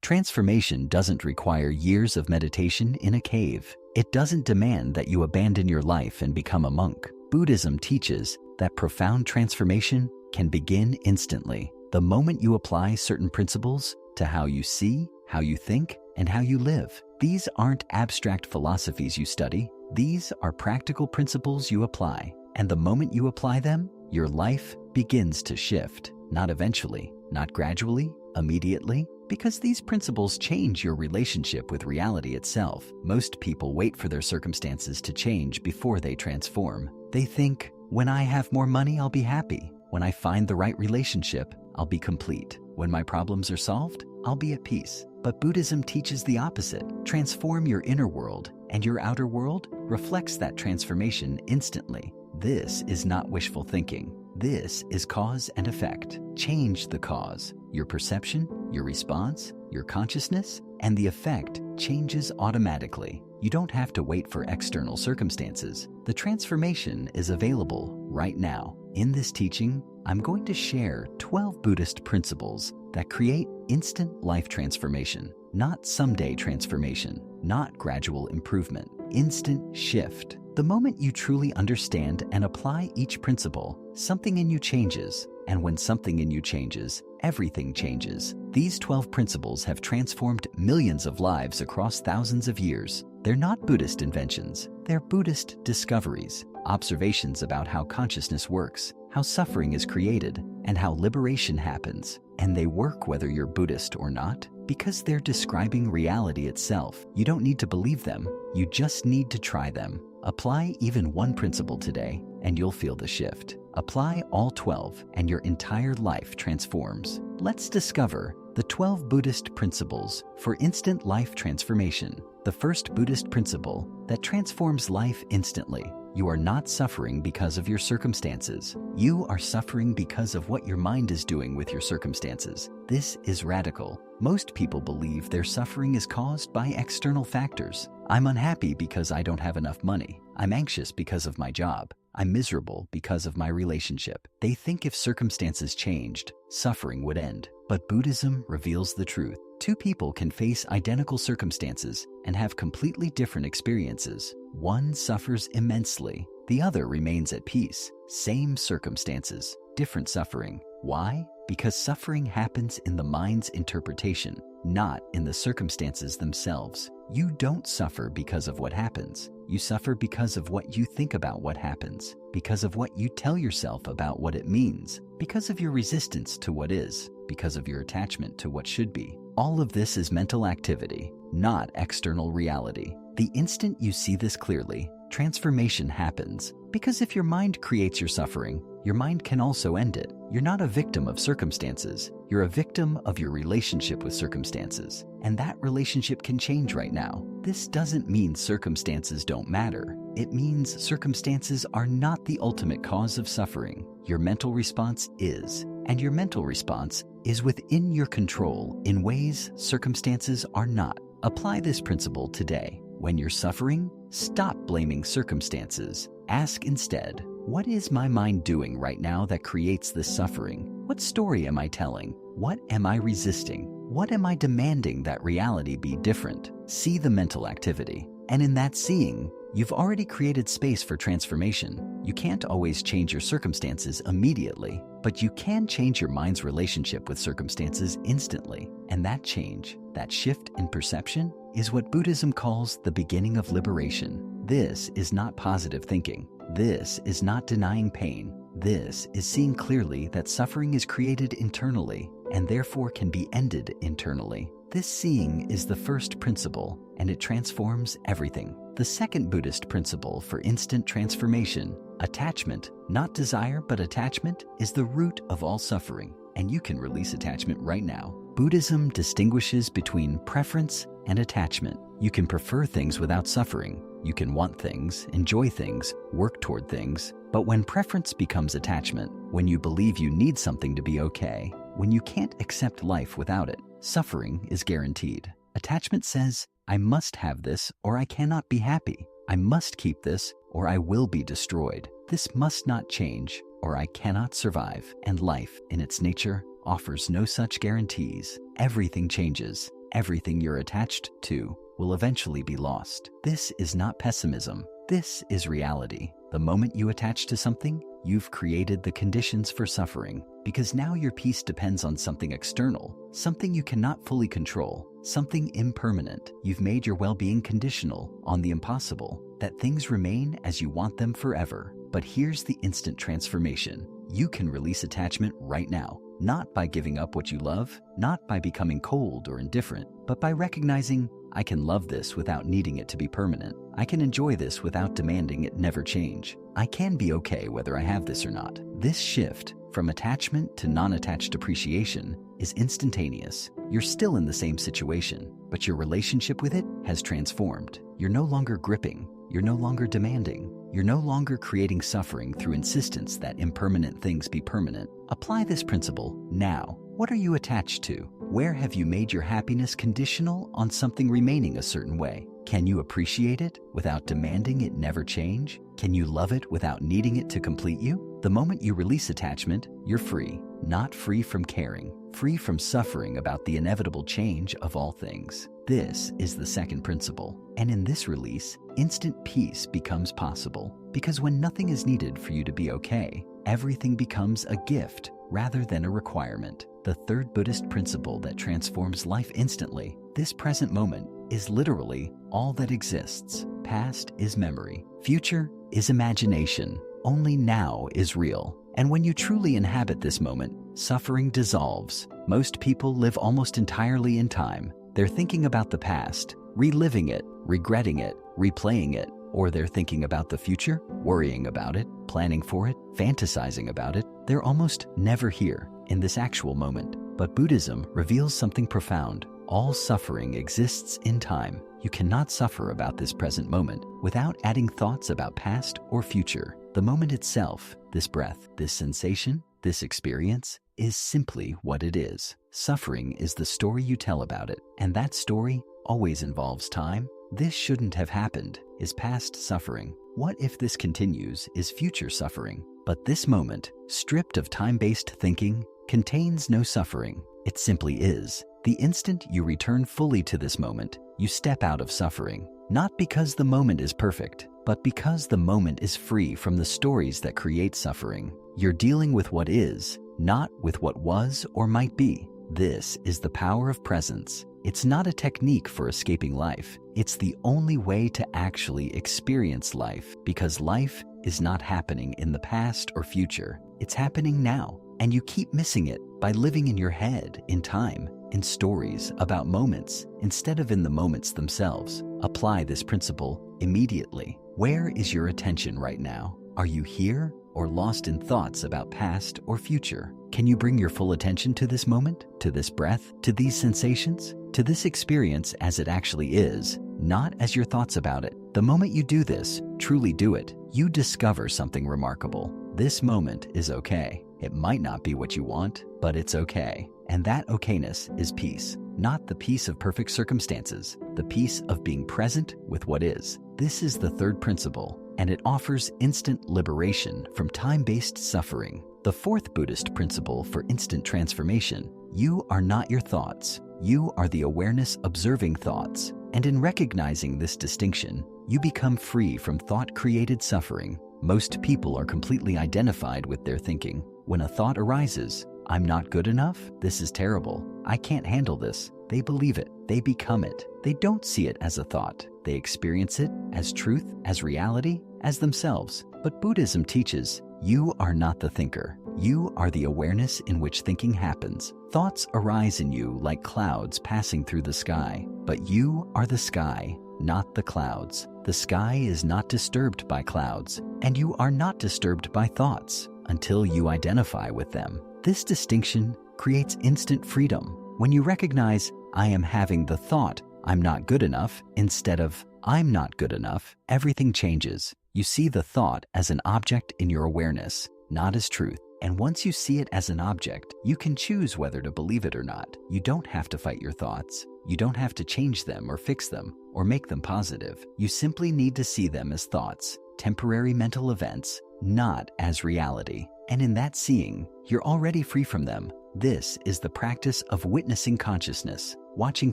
Transformation doesn't require years of meditation in a cave. It doesn't demand that you abandon your life and become a monk. Buddhism teaches that profound transformation can begin instantly, the moment you apply certain principles to how you see, how you think, and how you live. These aren't abstract philosophies you study. These are practical principles you apply. And the moment you apply them, your life begins to shift. Not eventually, not gradually, immediately, because these principles change your relationship with reality itself. Most people wait for their circumstances to change before they transform. They think, when I have more money, I'll be happy. When I find the right relationship, I'll be complete. When my problems are solved, I'll be at peace. But Buddhism teaches the opposite. Transform your inner world, and your outer world reflects that transformation instantly. This is not wishful thinking. This is cause and effect. Change the cause. Your perception, your response, your consciousness, and the effect changes automatically. You don't have to wait for external circumstances. The transformation is available right now. In this teaching, I'm going to share 12 Buddhist principles that create instant life transformation, not someday transformation, not gradual improvement, instant shift. The moment you truly understand and apply each principle, something in you changes. And when something in you changes, everything changes. These 12 principles have transformed millions of lives across thousands of years. They're not Buddhist inventions. They're Buddhist discoveries, observations about how consciousness works, how suffering is created, and how liberation happens. And they work whether you're Buddhist or not, because they're describing reality itself. You don't need to believe them. You just need to try them. Apply even one principle today, and you'll feel the shift. Apply all 12, and your entire life transforms. Let's discover the 12 Buddhist principles for instant life transformation. The first Buddhist principle that transforms life instantly. You are not suffering because of your circumstances. You are suffering because of what your mind is doing with your circumstances. This is radical. Most people believe their suffering is caused by external factors. I'm unhappy because I don't have enough money. I'm anxious because of my job. I'm miserable because of my relationship. They think if circumstances changed, suffering would end. But Buddhism reveals the truth. Two people can face identical circumstances and have completely different experiences. One suffers immensely. The other remains at peace. Same circumstances, different suffering. Why? Because suffering happens in the mind's interpretation, not in the circumstances themselves. You don't suffer because of what happens. You suffer because of what you think about what happens, because of what you tell yourself about what it means, because of your resistance to what is, because of your attachment to what should be. All of this is mental activity, not external reality. The instant you see this clearly, transformation happens. Because if your mind creates your suffering, your mind can also end it. You're not a victim of circumstances. You're a victim of your relationship with circumstances. And that relationship can change right now. This doesn't mean circumstances don't matter. It means circumstances are not the ultimate cause of suffering. Your mental response is. And your mental response is within your control in ways circumstances are not. Apply this principle today. When you're suffering, stop blaming circumstances. Ask instead, what is my mind doing right now that creates this suffering? What story am I telling? What am I resisting? What am I demanding that reality be different? See the mental activity. And in that seeing, you've already created space for transformation. You can't always change your circumstances immediately, but you can change your mind's relationship with circumstances instantly. And that change, that shift in perception, is what Buddhism calls the beginning of liberation. This is not positive thinking. This is not denying pain. This is seeing clearly that suffering is created internally and therefore can be ended internally. This seeing is the first principle, and it transforms everything. The second Buddhist principle for instant transformation, attachment, not desire but attachment, is the root of all suffering, and you can release attachment right now. Buddhism distinguishes between preference and attachment. You can prefer things without suffering. You can want things, enjoy things, work toward things. But when preference becomes attachment, when you believe you need something to be okay, when you can't accept life without it, suffering is guaranteed. Attachment says, I must have this or I cannot be happy. I must keep this or I will be destroyed. This must not change or I cannot survive. And life, in its nature, offers no such guarantees. Everything changes. everything you're attached to will eventually be lost. This is not pessimism. This is reality. The moment you attach to something, you've created the conditions for suffering, because now your peace depends on something external, something you cannot fully control, something impermanent. You've made your well-being conditional on the impossible, that things remain as you want them forever. But here's the instant transformation. You can release attachment right now, not by giving up what you love, not by becoming cold or indifferent, but by recognizing, I can love this without needing it to be permanent. I can enjoy this without demanding it never change. I can be okay whether I have this or not. This shift from attachment to non-attached appreciation is instantaneous. You're still in the same situation, but your relationship with it has transformed. You're no longer gripping. You're no longer demanding. You're no longer creating suffering through insistence that impermanent things be permanent. Apply this principle now. What are you attached to? Where have you made your happiness conditional on something remaining a certain way? Can you appreciate it without demanding it never change? Can you love it without needing it to complete you? The moment you release attachment, you're free. Not free from caring, free from suffering about the inevitable change of all things. This is the second principle. And in this release, instant peace becomes possible. Because when nothing is needed for you to be okay, everything becomes a gift rather than a requirement. The third Buddhist principle that transforms life instantly. This present moment is literally all that exists. Past is memory. Future is imagination. Only now is real. And when you truly inhabit this moment, suffering dissolves. Most people live almost entirely in time. They're thinking about the past, reliving it, regretting it, replaying it, or they're thinking about the future, worrying about it, planning for it, fantasizing about it. They're almost never here in this actual moment. But Buddhism reveals something profound. All suffering exists in time. You cannot suffer about this present moment without adding thoughts about past or future. The moment itself, this breath, this sensation, this experience, is simply what it is. Suffering is the story you tell about it, and that story always involves time. This shouldn't have happened is past suffering. What if this continues is future suffering? But this moment, stripped of time-based thinking, contains no suffering. It simply is. The instant you return fully to this moment, you step out of suffering. Not because the moment is perfect, but because the moment is free from the stories that create suffering. You're dealing with what is, not with what was or might be. This is the power of presence. It's not a technique for escaping life. It's the only way to actually experience life, because life is not happening in the past or future. It's happening now, and you keep missing it by living in your head, in time, in stories about moments, instead of in the moments themselves. Apply this principle immediately. Where is your attention right now? Are you here or lost in thoughts about past or future? Can you bring your full attention to this moment, to this breath, to these sensations, to this experience as it actually is, not as your thoughts about it? The moment you do this, truly do it, you discover something remarkable. This moment is okay. It might not be what you want, but it's okay. And that okayness is peace. Not the peace of perfect circumstances, the peace of being present with what is. This is the third principle, and it offers instant liberation from time-based suffering. The fourth Buddhist principle for instant transformation: you are not your thoughts. You are the awareness observing thoughts. And in recognizing this distinction, you become free from thought-created suffering. Most people are completely identified with their thinking. When a thought arises, I'm not good enough, this is terrible, I can't handle this, they believe it, they become it. They don't see it as a thought. They experience it as truth, as reality, as themselves. But Buddhism teaches, you are not the thinker. You are the awareness in which thinking happens. Thoughts arise in you like clouds passing through the sky, but you are the sky, not the clouds. The sky is not disturbed by clouds, and you are not disturbed by thoughts until you identify with them. This distinction creates instant freedom. When you recognize, I am having the thought, I'm not good enough, instead of, I'm not good enough, everything changes. You see the thought as an object in your awareness, not as truth. And once you see it as an object, you can choose whether to believe it or not. You don't have to fight your thoughts. You don't have to change them or fix them or make them positive. You simply need to see them as thoughts, temporary mental events, not as reality. And in that seeing, you're already free from them. This is the practice of witnessing consciousness. watching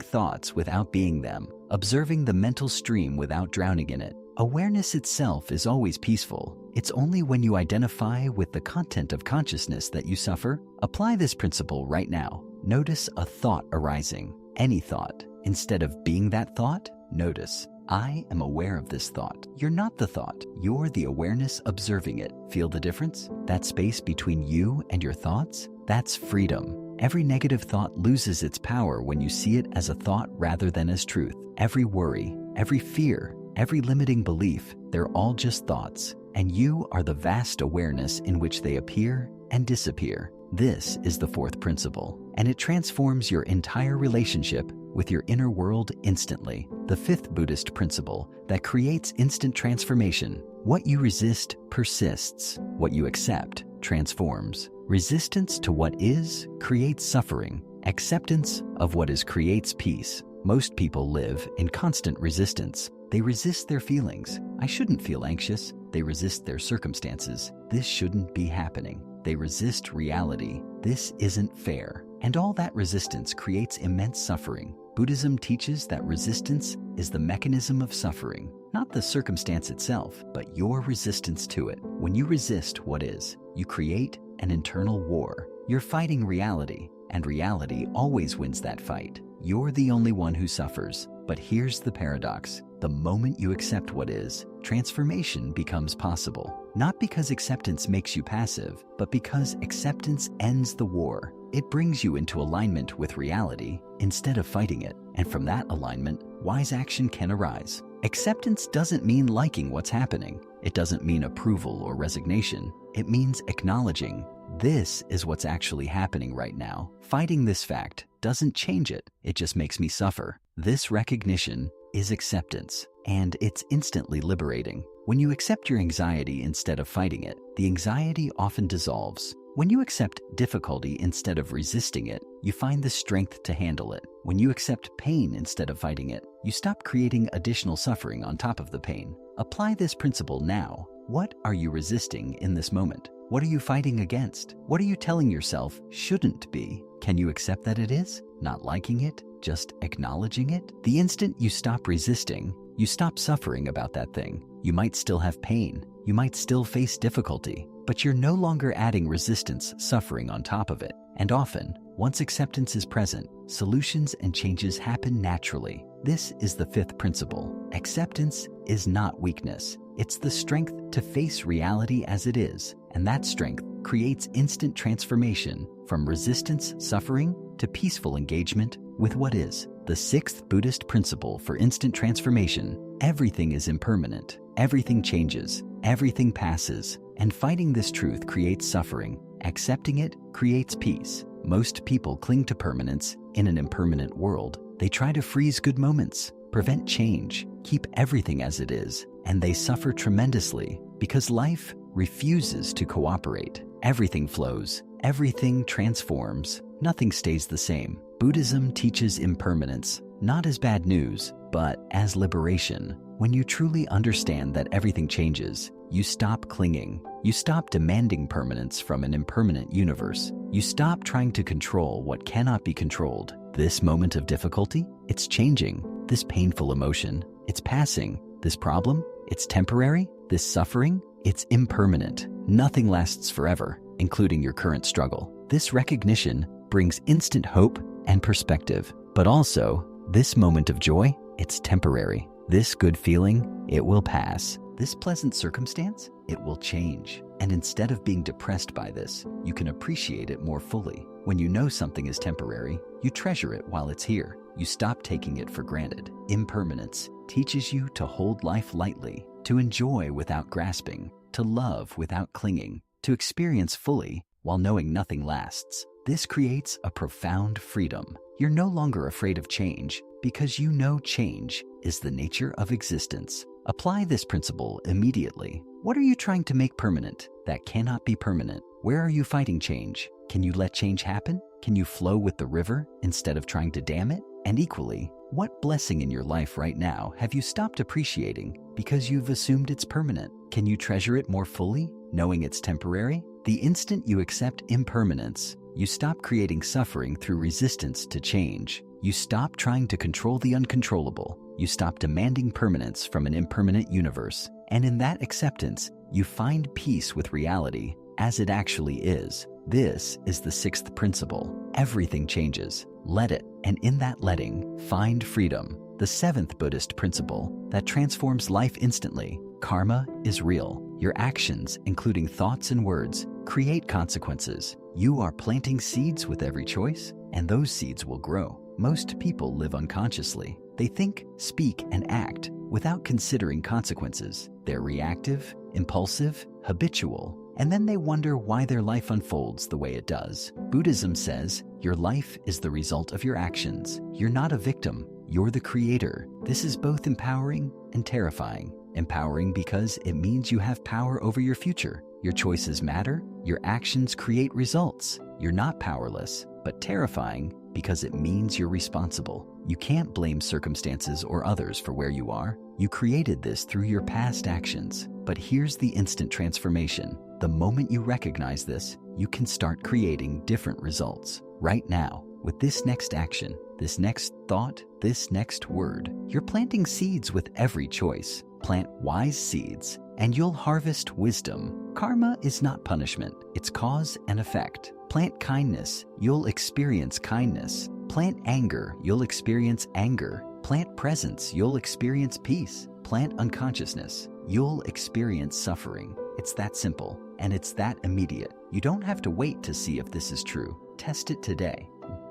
thoughts without being them, observing the mental stream without drowning in it. Awareness itself is always peaceful. It's only when you identify with the content of consciousness that you suffer. Apply this principle right now. Notice a thought arising, any thought. Instead of being that thought, notice, I am aware of this thought. You're not the thought. You're the awareness observing it. Feel the difference? That space between you and your thoughts? That's freedom. Every negative thought loses its power when you see it as a thought rather than as truth. Every worry, every fear, every limiting belief, they're all just thoughts, and you are the vast awareness in which they appear and disappear. This is the fourth principle, and it transforms your entire relationship with your inner world instantly. The fifth Buddhist principle that creates instant transformation. What you resist persists. What you accept transforms. Resistance to what is creates suffering. Acceptance of what is creates peace. Most people live in constant resistance. They resist their feelings. I shouldn't feel anxious. They resist their circumstances. This shouldn't be happening. They resist reality. This isn't fair. And all that resistance creates immense suffering. Buddhism teaches that resistance is the mechanism of suffering, not the circumstance itself, but your resistance to it. When you resist what is, you create an internal war. You're fighting reality, and reality always wins that fight. You're the only one who suffers. But here's the paradox. The moment you accept what is, transformation becomes possible. Not because acceptance makes you passive, but because acceptance ends the war. It brings you into alignment with reality instead of fighting it. And from that alignment, wise action can arise. Acceptance doesn't mean liking what's happening. It doesn't mean approval or resignation. It means acknowledging, this is what's actually happening right now. Fighting this fact doesn't change it. It just makes me suffer. This recognition is acceptance, and it's instantly liberating. When you accept your anxiety instead of fighting it, the anxiety often dissolves. When you accept difficulty instead of resisting it, you find the strength to handle it. When you accept pain instead of fighting it, you stop creating additional suffering on top of the pain. Apply this principle now. What are you resisting in this moment? What are you fighting against? What are you telling yourself shouldn't be? Can you accept that it is? Not liking it? Just acknowledging it? The instant you stop resisting, you stop suffering about that thing. You might still have pain. You might still face difficulty, but you're no longer adding resistance, suffering on top of it. And often, once acceptance is present, solutions and changes happen naturally. This is the fifth principle. Acceptance is not weakness. It's the strength to face reality as it is, and that strength creates instant transformation from resistance, suffering, to peaceful engagement with what is. The sixth Buddhist principle for instant transformation. Everything is impermanent. Everything changes. Everything passes. And fighting this truth creates suffering. Accepting it creates peace. Most people cling to permanence in an impermanent world. They try to freeze good moments, prevent change, keep everything as it is, and they suffer tremendously because life refuses to cooperate. Everything flows. Everything transforms. Nothing stays the same. Buddhism teaches impermanence, not as bad news, but as liberation. When you truly understand that everything changes, you stop clinging. You stop demanding permanence from an impermanent universe. You stop trying to control what cannot be controlled. This moment of difficulty, it's changing. This painful emotion, it's passing. This problem, it's temporary. This suffering, it's impermanent. Nothing lasts forever, including your current struggle. This recognition brings instant hope and perspective. But also, this moment of joy, it's temporary. This good feeling, it will pass. This pleasant circumstance, it will change. And instead of being depressed by this, you can appreciate it more fully. When you know something is temporary, you treasure it while it's here. You stop taking it for granted. Impermanence teaches you to hold life lightly, to enjoy without grasping, to love without clinging, to experience fully while knowing nothing lasts. This creates a profound freedom. You're no longer afraid of change because you know change is the nature of existence. Apply this principle immediately. What are you trying to make permanent that cannot be permanent? Where are you fighting change? Can you let change happen? Can you flow with the river instead of trying to dam it? And equally, what blessing in your life right now have you stopped appreciating because you've assumed it's permanent? Can you treasure it more fully, knowing it's temporary? The instant you accept impermanence, you stop creating suffering through resistance to change. You stop trying to control the uncontrollable. You stop demanding permanence from an impermanent universe. And in that acceptance, you find peace with reality as it actually is. This is the sixth principle. Everything changes. Let it, and in that letting, find freedom. The seventh Buddhist principle that transforms life instantly. Karma is real. Your actions, including thoughts and words, create consequences. You are planting seeds with every choice, and those seeds will grow. Most people live unconsciously. They think, speak, and act without considering consequences. They're reactive, impulsive, habitual, and then they wonder why their life unfolds the way it does. Buddhism says your life is the result of your actions. You're not a victim. You're the creator. This is both empowering and terrifying. Empowering because it means you have power over your future. Your choices matter. Your actions create results. You're not powerless, but terrifying because it means you're responsible. You can't blame circumstances or others for where you are. You created this through your past actions. But here's the instant transformation. The moment you recognize this, you can start creating different results. Right now, with this next action, this next thought, this next word, you're planting seeds with every choice. Plant wise seeds, and you'll harvest wisdom. Karma is not punishment, it's cause and effect. Plant kindness, you'll experience kindness. Plant anger, you'll experience anger. Plant presence, you'll experience peace. Plant unconsciousness, you'll experience suffering. It's that simple, and it's that immediate. You don't have to wait to see if this is true. Test it today.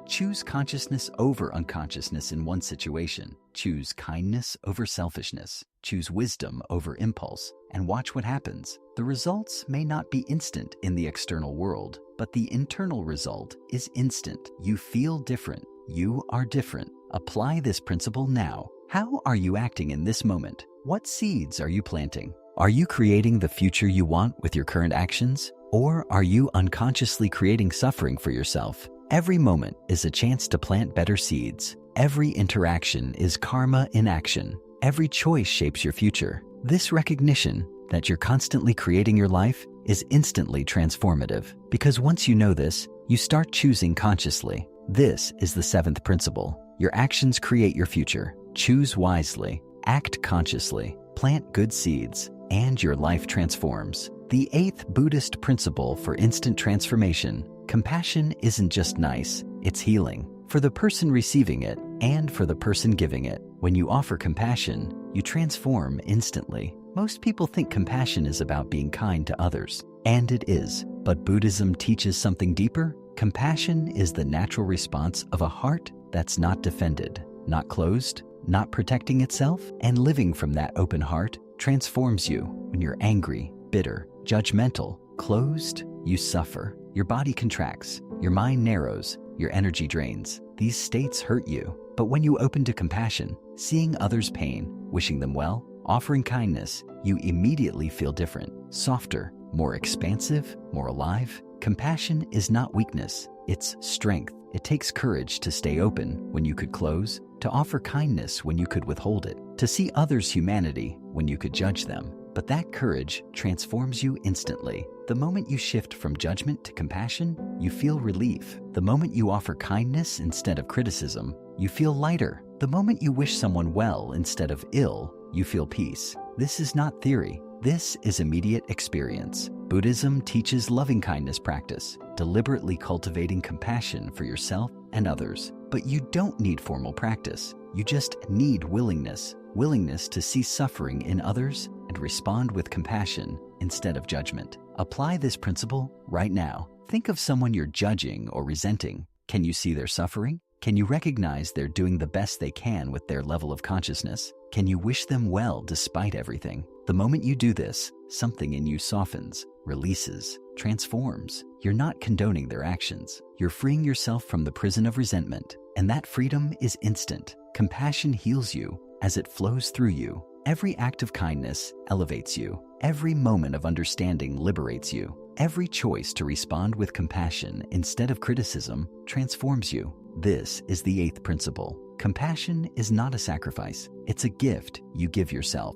Choose consciousness over unconsciousness in one situation. Choose kindness over selfishness. Choose wisdom over impulse, and watch what happens. The results may not be instant in the external world, but the internal result is instant. You feel different. You are different. Apply this principle now. How are you acting in this moment? What seeds are you planting? Are you creating the future you want with your current actions? Or are you unconsciously creating suffering for yourself? Every moment is a chance to plant better seeds. Every interaction is karma in action. Every choice shapes your future. This recognition that you're constantly creating your life is instantly transformative. Because once you know this, you start choosing consciously. This is the seventh principle. Your actions create your future. Choose wisely. Act consciously. Plant good seeds, and your life transforms. The eighth Buddhist principle for instant transformation. Compassion isn't just nice, it's healing. For the person receiving it and for the person giving it. When you offer compassion, you transform instantly. Most people think compassion is about being kind to others, and it is. But Buddhism teaches something deeper. Compassion is the natural response of a heart that's not defended, not closed, not protecting itself, and living from that open heart transforms you. When you're angry, bitter, judgmental, closed, you suffer. Your body contracts, your mind narrows, your energy drains. These states hurt you. But when you open to compassion, seeing others' pain, wishing them well, offering kindness, you immediately feel different, softer, more expansive, more alive. Compassion is not weakness, it's strength. It takes courage to stay open when you could close, to offer kindness when you could withhold it, to see others' humanity when you could judge them. But that courage transforms you instantly. The moment you shift from judgment to compassion, you feel relief. The moment you offer kindness instead of criticism, you feel lighter. The moment you wish someone well instead of ill, you feel peace. This is not theory. This is immediate experience. Buddhism teaches loving-kindness practice, deliberately cultivating compassion for yourself and others. But you don't need formal practice. You just need willingness. Willingness to see suffering in others and respond with compassion instead of judgment. Apply this principle right now. Think of someone you're judging or resenting. Can you see their suffering? Can you recognize they're doing the best they can with their level of consciousness? Can you wish them well despite everything? The moment you do this, something in you softens, releases, transforms. You're not condoning their actions. You're freeing yourself from the prison of resentment, and that freedom is instant. Compassion heals you as it flows through you. Every act of kindness elevates you. Every moment of understanding liberates you. Every choice to respond with compassion instead of criticism transforms you. This is the eighth principle. Compassion is not a sacrifice. It's a gift you give yourself.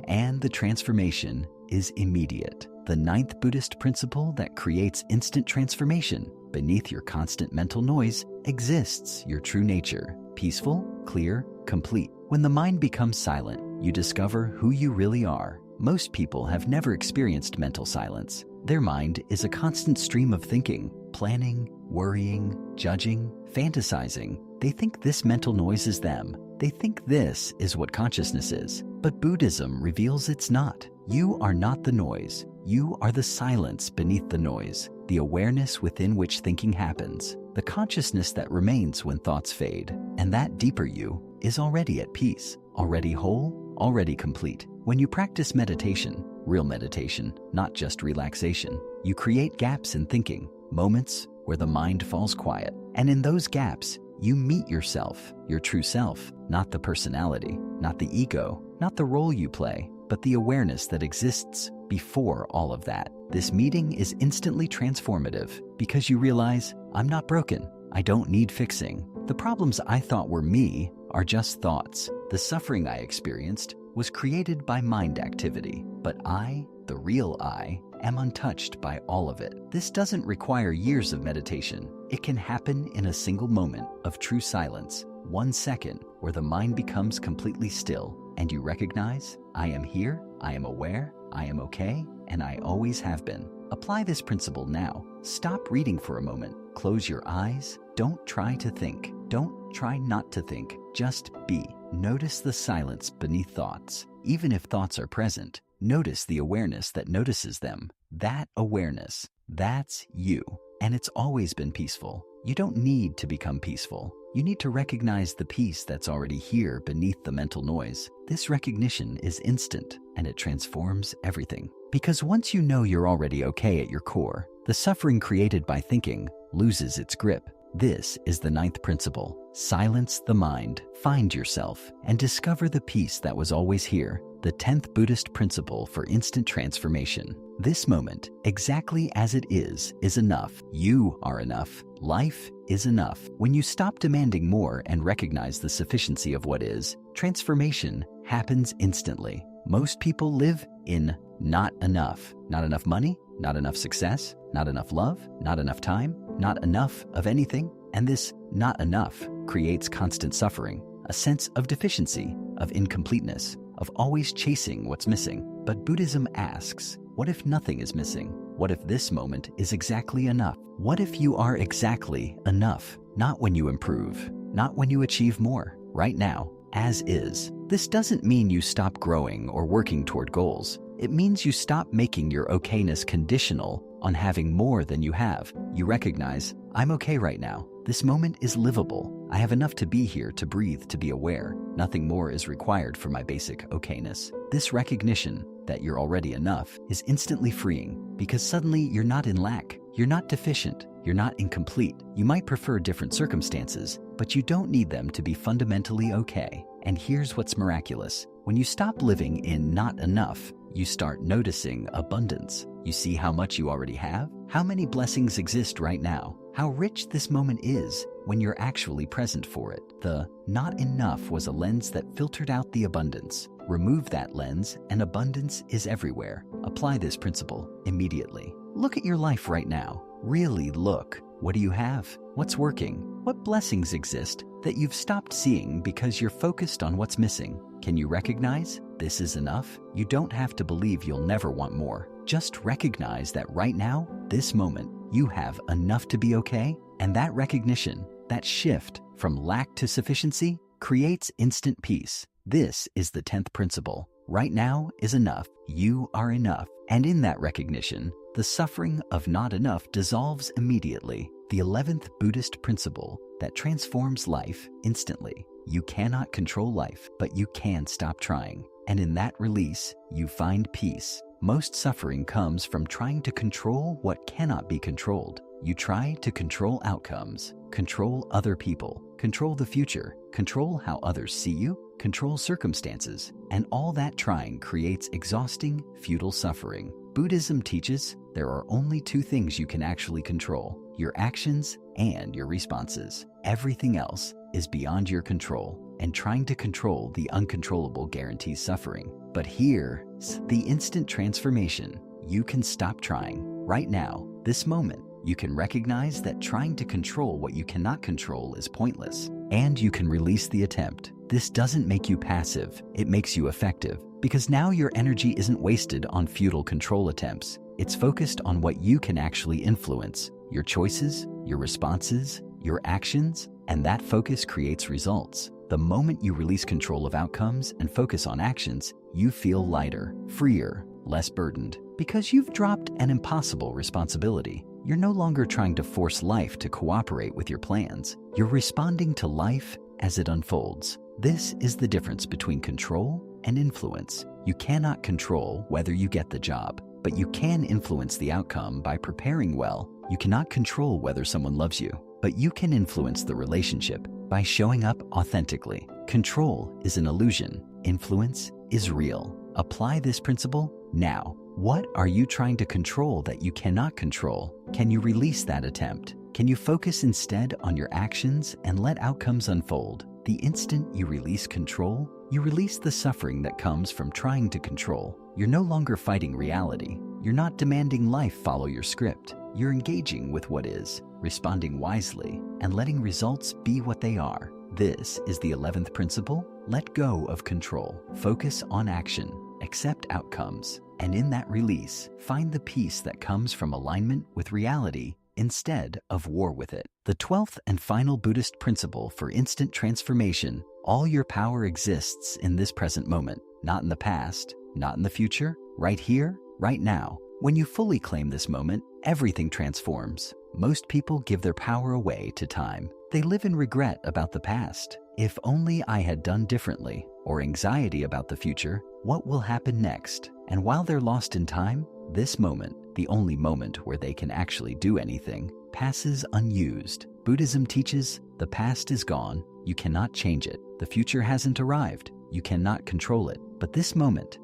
And the transformation is immediate. The ninth Buddhist principle that creates instant transformation beneath your constant mental noise exists your true nature, peaceful, clear, complete. When the mind becomes silent, you discover who you really are. Most people have never experienced mental silence. Their mind is a constant stream of thinking, planning, worrying, judging, fantasizing. They think this mental noise is them. They think this is what consciousness is. But Buddhism reveals it's not. You are not the noise. You are the silence beneath the noise, the awareness within which thinking happens, the consciousness that remains when thoughts fade. And that deeper you is already at peace, already whole, already complete. When you practice meditation, real meditation, not just relaxation, you create gaps in thinking, moments where the mind falls quiet. And in those gaps, you meet yourself, your true self, not the personality, not the ego, not the role you play, but the awareness that exists before all of that. This meeting is instantly transformative because you realize, I'm not broken. I don't need fixing. The problems I thought were me are just thoughts. The suffering I experienced was created by mind activity, but I, the real I, am untouched by all of it. This doesn't require years of meditation. It can happen in a single moment of true silence, 1 second where the mind becomes completely still and you recognize, I am here, I am aware, I am okay, and I always have been. Apply this principle now. Stop reading for a moment. Close your eyes. Don't try to think. Don't try not to think. Just be. Notice the silence beneath thoughts. Even if thoughts are present, notice the awareness that notices them. That awareness, that's you. And it's always been peaceful. You don't need to become peaceful. You need to recognize the peace that's already here beneath the mental noise. This recognition is instant, and it transforms everything. Because once you know you're already okay at your core, the suffering created by thinking loses its grip. This is the 9th principle. Silence the mind, find yourself, and discover the peace that was always here. The 10th Buddhist principle for instant transformation. This moment, exactly as it is enough. You are enough. Life is enough. When you stop demanding more and recognize the sufficiency of what is, transformation happens instantly. Most people live in not enough. Not enough money, not enough success, not enough love, not enough time, not enough of anything. And this not enough creates constant suffering, a sense of deficiency, of incompleteness, of always chasing what's missing. But Buddhism asks, what if nothing is missing? What if this moment is exactly enough? What if you are exactly enough? Not when you improve, not when you achieve more, right now, as is. This doesn't mean you stop growing or working toward goals. It means you stop making your okayness conditional on having more than you have. You recognize, I'm okay right now. This moment is livable. I have enough to be here, to breathe, to be aware. Nothing more is required for my basic okayness. This recognition that you're already enough is instantly freeing because suddenly you're not in lack. You're not deficient. You're not incomplete. You might prefer different circumstances, but you don't need them to be fundamentally okay. And here's what's miraculous. When you stop living in not enough, you start noticing abundance. You see how much you already have, how many blessings exist right now, how rich this moment is when you're actually present for it. The not enough was a lens that filtered out the abundance. Remove that lens and abundance is everywhere. Apply this principle immediately. Look at your life right now. Really look. What do you have? What's working? What blessings exist that you've stopped seeing because you're focused on what's missing? Can you recognize this is enough? You don't have to believe you'll never want more. Just recognize that right now, this moment, you have enough to be okay. And that recognition, that shift from lack to sufficiency, creates instant peace. This is the 10th principle. Right now is enough. You are enough. And in that recognition, the suffering of not enough dissolves immediately. The 11th Buddhist principle that transforms life instantly. You cannot control life, but you can stop trying. And in that release, you find peace. Most suffering comes from trying to control what cannot be controlled. You try to control outcomes, control other people, control the future, control how others see you, control circumstances, and all that trying creates exhausting, futile suffering. Buddhism teaches there are only 2 things you can actually control: your actions and your responses. Everything else is beyond your control, and trying to control the uncontrollable guarantees suffering. But here's the instant transformation. You can stop trying. Right now, this moment, You can recognize that trying to control what you cannot control is pointless, and you can release the attempt. This doesn't make you passive, it makes you effective, because now your energy isn't wasted on futile control attempts. It's focused on what you can actually influence, your choices, your responses, your actions, and that focus creates results. The moment you release control of outcomes and focus on actions, you feel lighter, freer, less burdened, because you've dropped an impossible responsibility. You're no longer trying to force life to cooperate with your plans. You're responding to life as it unfolds. This is the difference between control and influence. You cannot control whether you get the job, but you can influence the outcome by preparing well. You cannot control whether someone loves you, but you can influence the relationship by showing up authentically. Control is an illusion. Influence is real. Apply this principle now. What are you trying to control that you cannot control? Can you release that attempt? Can you focus instead on your actions and let outcomes unfold? The instant you release control, you release the suffering that comes from trying to control. You're no longer fighting reality. You're not demanding life follow your script. You're engaging with what is, responding wisely, and letting results be what they are. This is the 11th principle. Let go of control. Focus on action. Accept outcomes. And in that release, find the peace that comes from alignment with reality instead of war with it. The 12th and final Buddhist principle for instant transformation. All your power exists in this present moment, not in the past, not in the future, right here, right now. When you fully claim this moment, everything transforms. Most people give their power away to time. They live in regret about the past. If only I had done differently, or anxiety about the future, what will happen next? And while they're lost in time, this moment, the only moment where they can actually do anything, passes unused. Buddhism teaches the past is gone, you cannot change it. The future hasn't arrived, you cannot control it. But this moment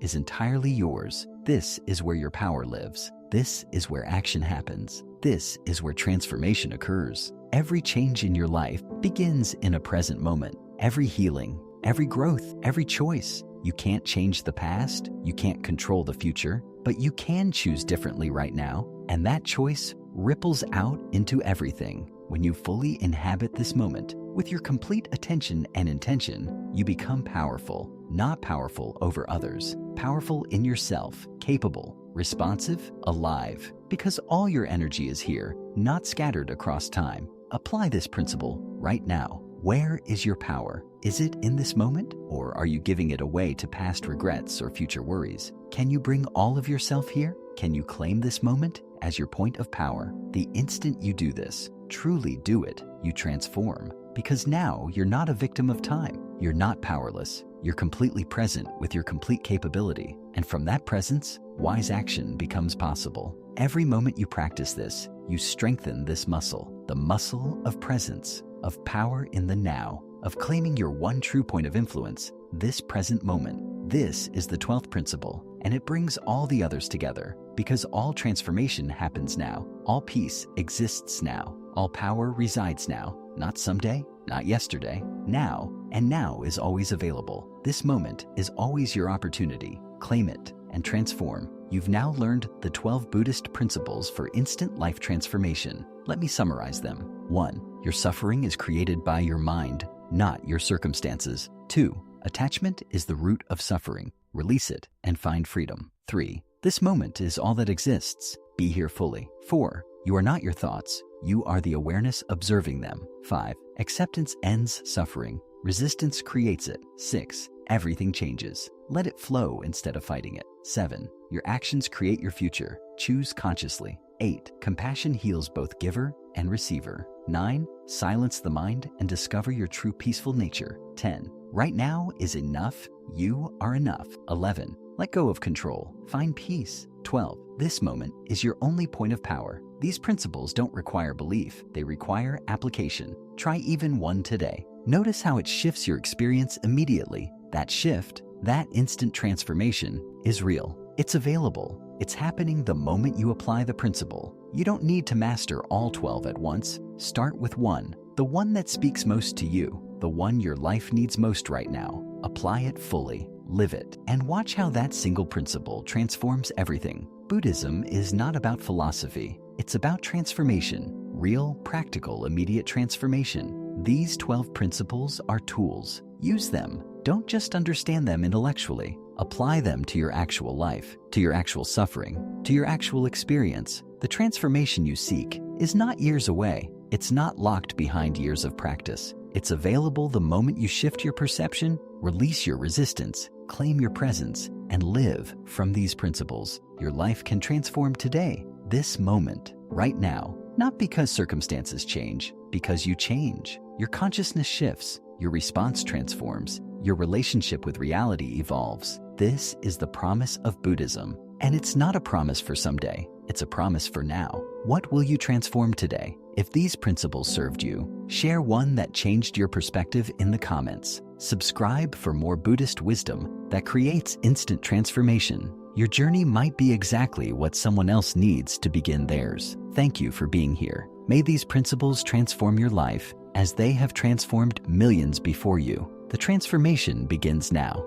is entirely yours. This is where your power lives. This is where action happens. This is where transformation occurs. Every change in your life begins in a present moment. Every healing, every growth, every choice. You can't change the past, you can't control the future, but you can choose differently right now, and that choice ripples out into everything. When you fully inhabit this moment, with your complete attention and intention, you become powerful, not powerful over others, powerful in yourself, capable, responsive, alive, because all your energy is here, not scattered across time. Apply this principle right now. Where is your power? Is it in this moment, or are you giving it away to past regrets or future worries? Can you bring all of yourself here? Can you claim this moment as your point of power? The instant you do this, truly do it, you transform. Because now you're not a victim of time. You're not powerless. You're completely present with your complete capability. And from that presence, wise action becomes possible. Every moment you practice this, you strengthen this muscle, the muscle of presence, of power in the now, of claiming your one true point of influence, this present moment. This is the 12th principle, and it brings all the others together, because all transformation happens now. All peace exists now. All power resides now. Not someday, not yesterday, now, and now is always available. This moment is always your opportunity. Claim it and transform. You've now learned the 12 Buddhist principles for instant life transformation. Let me summarize them. 1. Your suffering is created by your mind, not your circumstances. 2. Attachment is the root of suffering. Release it and find freedom. 3. This moment is all that exists. Be here fully. 4. You are not your thoughts. You are the awareness observing them. 5. Acceptance ends suffering. Resistance creates it. 6. Everything changes. Let it flow instead of fighting it. 7. Your actions create your future. Choose consciously. 8. Compassion heals both giver and receiver. 9. Silence the mind and discover your true peaceful nature. 10. Right now is enough. You are enough. 11. Let go of control. Find peace. 12. This moment is your only point of power. These principles don't require belief. They require application. Try even one today. Notice how it shifts your experience immediately. That shift, that instant transformation, is real. It's available. It's happening the moment you apply the principle. You don't need to master all 12 at once. Start with one, the one that speaks most to you, the one your life needs most right now. Apply it fully. live it, and watch how that single principle transforms everything. Buddhism is not about philosophy. It's about transformation, real, practical, immediate transformation. These 12 principles are tools. Use them. Don't just understand them intellectually. Apply them to your actual life, to your actual suffering, to your actual experience. The transformation you seek is not years away. It's not locked behind years of practice. It's available the moment you shift your perception, release your resistance, claim your presence, and live from these principles. Your life can transform today, this moment, right now. Not because circumstances change, because you change. Your consciousness shifts, your response transforms, your relationship with reality evolves. This is the promise of Buddhism. And it's not a promise for someday, it's a promise for now. What will you transform today? If these principles served you, share one that changed your perspective in the comments. Subscribe for more Buddhist wisdom that creates instant transformation. Your journey might be exactly what someone else needs to begin theirs. Thank you for being here. May these principles transform your life as they have transformed millions before you. The transformation begins now.